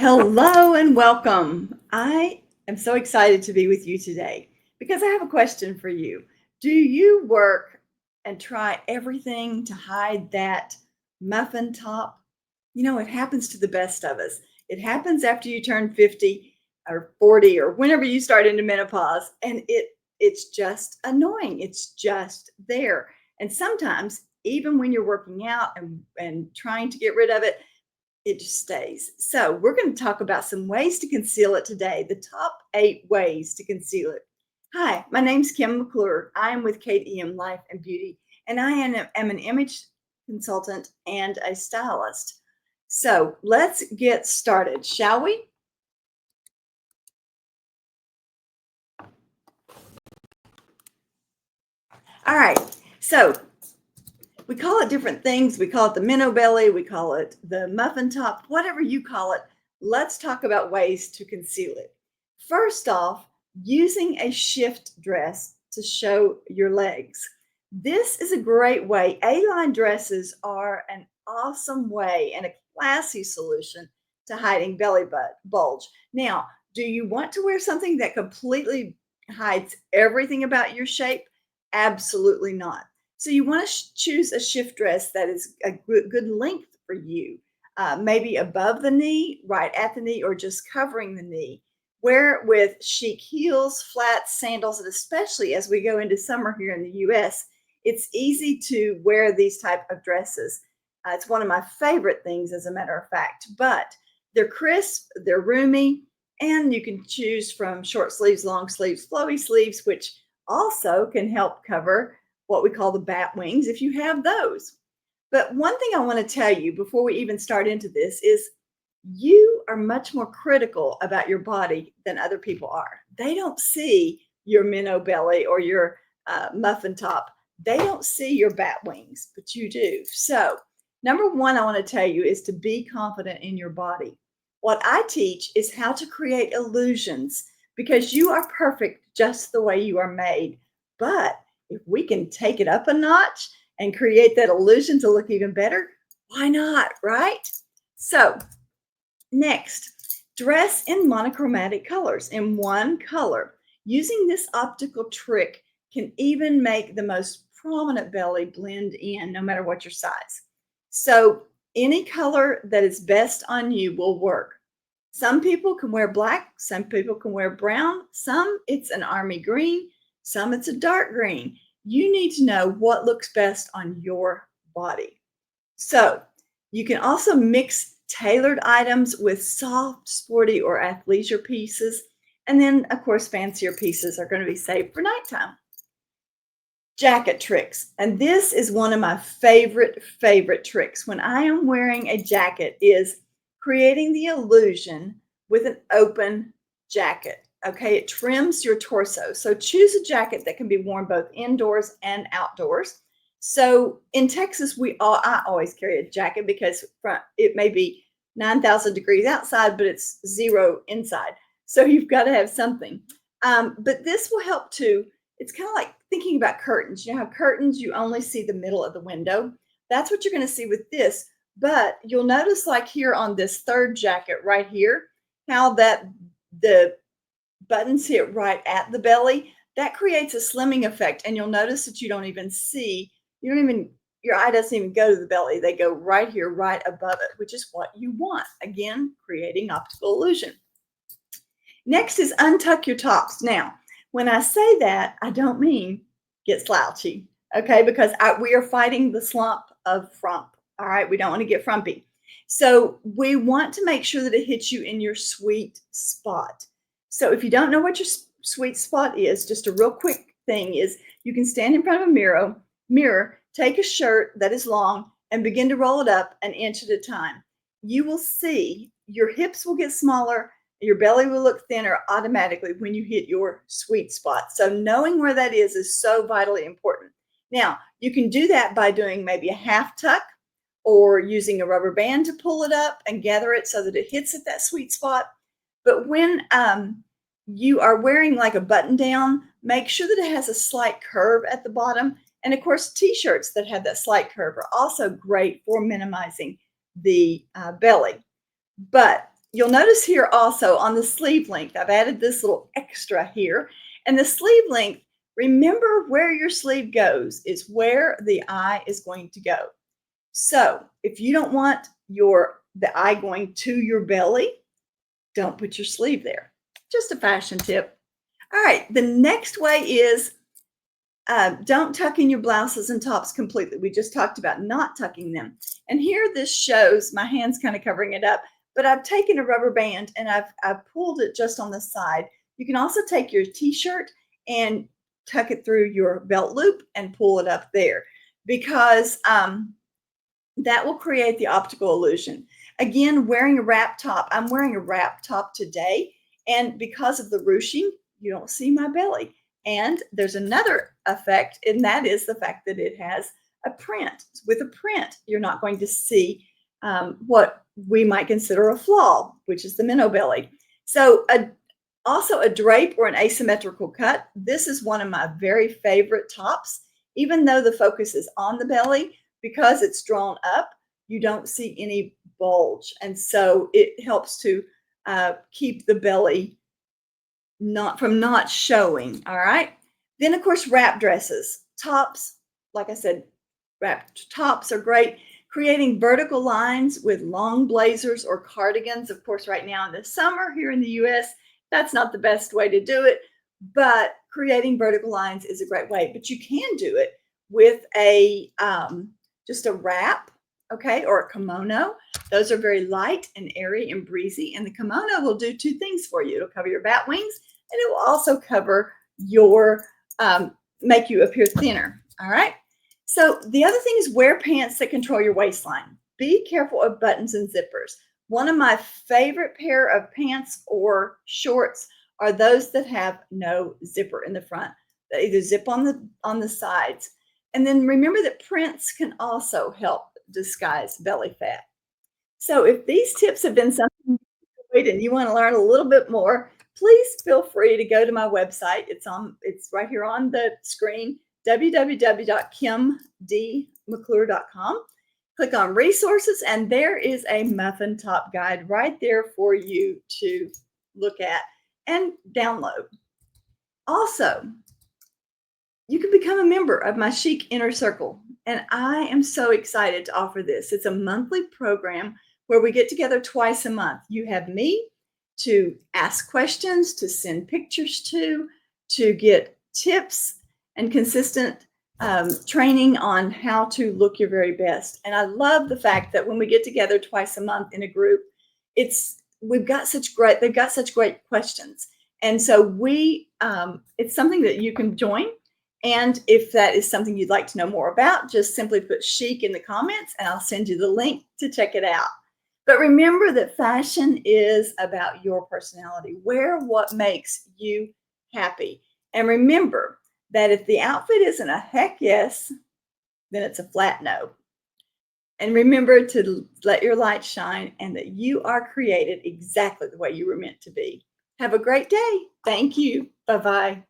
Hello and welcome. I am so excited to be with you today because I have a question for you. Do you work and try everything to hide that muffin top? You know, it happens to the best of us. It happens after you turn 50 or 40 or whenever you start into menopause, and it's just annoying. It's just there. And sometimes even when you're working out and trying to get rid of it, it just stays. So, we're going to talk about some ways to conceal it today, the top 8 ways to conceal it. Hi, my name's Kim McClure. I am with Kate EM Life and Beauty, and I am an image consultant and a stylist. So, let's get started, shall we? All right. So, we call it different things. We call it the minnow belly, we call it the muffin top, whatever you call it. Let's talk about ways to conceal it. First off, using a shift dress to show your legs. This is a great way. A-line dresses are an awesome way and a classy solution to hiding belly bulge. Now, do you want to wear something that completely hides everything about your shape? Absolutely not. So you want to choose a shift dress that is a good length for you, maybe above the knee, right at the knee, or just covering the knee. Wear it with chic heels, flats, sandals, and especially as we go into summer here in the U.S., it's easy to wear these type of dresses. It's one of my favorite things, as a matter of fact. But they're crisp, they're roomy, and you can choose from short sleeves, long sleeves, flowy sleeves, which also can help cover what we call the bat wings if you have those. But one thing I want to tell you before we even start into this is you are much more critical about your body than other people are. They don't see your minnow belly or your muffin top. They don't see your bat wings, but you do. So, number one, I want to tell you is to be confident in your body. What I teach is how to create illusions because you are perfect just the way you are made. But if we can take it up a notch and create that illusion to look even better, why not, right? So, next, dress in monochromatic colors, in one color. Using this optical trick can even make the most prominent belly blend in no matter what your size. So, any color that is best on you will work. Some people can wear black, some people can wear brown, some it's an army green, some it's a dark green. You need to know what looks best on your body. So you can also mix tailored items with soft, sporty, or athleisure pieces. And then, of course, fancier pieces are going to be saved for nighttime. Jacket tricks. And this is one of my favorite tricks. When I am wearing a jacket is creating the illusion with an open jacket. Okay, it trims your torso. So choose a jacket that can be worn both indoors and outdoors. So in Texas, I always carry a jacket because it may be 9,000 degrees outside, but it's zero inside. So you've got to have something. But this will help too. It's kind of like thinking about curtains. You know how curtains, you only see the middle of the window. That's what you're going to see with this. But you'll notice like here on this third jacket right here, how that the buttons hit right at the belly. That creates a slimming effect. And you'll notice that you don't even see, your eye doesn't even go to the belly. They go right here, right above it, which is what you want. Again, creating optical illusion. Next is untuck your tops. Now, when I say that, I don't mean get slouchy, okay? Because we are fighting the slump of frump, all right? We don't want to get frumpy. So we want to make sure that it hits you in your sweet spot. So if you don't know what your sweet spot is, just a real quick thing is you can stand in front of a mirror, take a shirt that is long and begin to roll it up an inch at a time. You will see your hips will get smaller, your belly will look thinner automatically when you hit your sweet spot. So knowing where that is so vitally important. Now, you can do that by doing maybe a half tuck or using a rubber band to pull it up and gather it so that it hits at that sweet spot. But when you are wearing like a button down, make sure that it has a slight curve at the bottom. And of course, t-shirts that have that slight curve are also great for minimizing the belly. But you'll notice here also on the sleeve length, I've added this little extra here. And the sleeve length, remember where your sleeve goes is where the eye is going to go. So if you don't want the eye going to your belly, don't put your sleeve there. Just a fashion tip. All right, the next way is don't tuck in your blouses and tops completely. We just talked about not tucking them. And here this shows, my hand's kind of covering it up, but I've taken a rubber band and I've pulled it just on the side. You can also take your t-shirt and tuck it through your belt loop and pull it up there, because that will create the optical illusion. Again, wearing a wrap top. I'm wearing a wrap top today, and because of the ruching, you don't see my belly. And there's another effect, and that is the fact that it has a print. With a print, you're not going to see what we might consider a flaw, which is the minnow belly. So also a drape or an asymmetrical cut. This is one of my very favorite tops. Even though the focus is on the belly, because it's drawn up, you don't see any bulge. And so it helps to keep the belly not showing. All right. Then of course, wrap dresses, tops. Like I said, wrapped tops are great. Creating vertical lines with long blazers or cardigans. Of course, right now in the summer here in the US, that's not the best way to do it, but creating vertical lines is a great way. But you can do it with a just a wrap, okay, or a kimono. Those are very light and airy and breezy. And the kimono will do two things for you. It'll cover your bat wings, and it will also cover your, make you appear thinner. All right. So the other thing is wear pants that control your waistline. Be careful of buttons and zippers. One of my favorite pair of pants or shorts are those that have no zipper in the front. They either zip on the sides. And then remember that prints can also help disguise belly fat. So if these tips have been something you enjoyed and you want to learn a little bit more, please feel free to go to my website. It's right here on the screen, www.kimdmcclure.com. Click on resources, and there is a muffin top guide right there for you to look at and download. Also, you can become a member of my Chic Inner Circle, and I am so excited to offer this. It's a monthly program where we get together twice a month. You have me to ask questions, to send pictures to get tips and consistent training on how to look your very best. And I love the fact that when we get together twice a month in a group, they've got such great questions. And so it's something that you can join. And if that is something you'd like to know more about, just simply put chic in the comments and I'll send you the link to check it out. But remember that fashion is about your personality. Wear what makes you happy. And remember that if the outfit isn't a heck yes, then it's a flat no. And remember to let your light shine and that you are created exactly the way you were meant to be. Have a great day. Thank you. Bye-bye.